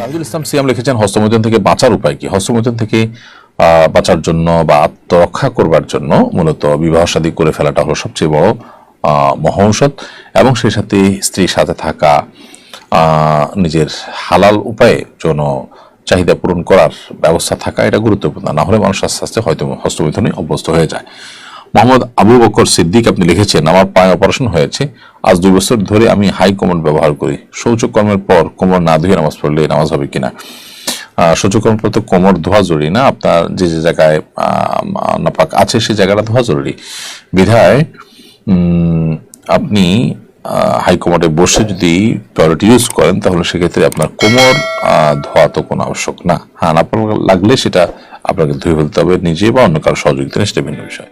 তাহিদুল ইসলাম সিয়াম লিখেছেন হস্তমৈথুন থেকে বাঁচার উপায় কি? হস্তমৈথুন থেকে বাঁচার জন্য বা আত্মরক্ষা করবার জন্য মূলত বিবাহ শাদী করে ফেলাটা হলো সবচেয়ে বড় মহৌষধ, এবং সেই সাথে স্ত্রীর সাথে থাকা, নিজের হালাল উপায়ে যৌন চাহিদা পূরণ করার ব্যবস্থা থাকা, এটা গুরুত্বপূর্ণ। না হলে মানুষ আস্তে আস্তে হয়তো হস্তমৈথুনে অভ্যস্ত হয়ে যায়। মোহাম্মদ আবু বকর সিদ্দিক আপনি লিখেছেন, আমার পায়ে অপারেশন হয়েছে, আজ 2 বছর ধরে আমি হাই কমোড ব্যবহার করি। শৌচকর্মের পর কোমর না ধুয়ে নামাজ পড়লে নামাজ হবে কিনা? শৌচকর্মের পর তো কোমর ধোয়া জরুরি না, আপনার যে যে জায়গায় নাপাক আছে সেই জায়গাটা ধোয়া জরুরি বিধায় আপনি হাই কমোডে বসে যদি টয়লেট ইউজ করেন তাহলে সেক্ষেত্রে আপনার কোমর ধোয়া তো কোনো আবশ্যক না। হ্যাঁ, আপনার লাগলে সেটা আপনাকে ধুয়ে ফেলতে হবে নিজে বা অন্য কারো সহযোগিতা, সেটা ভিন্ন বিষয়।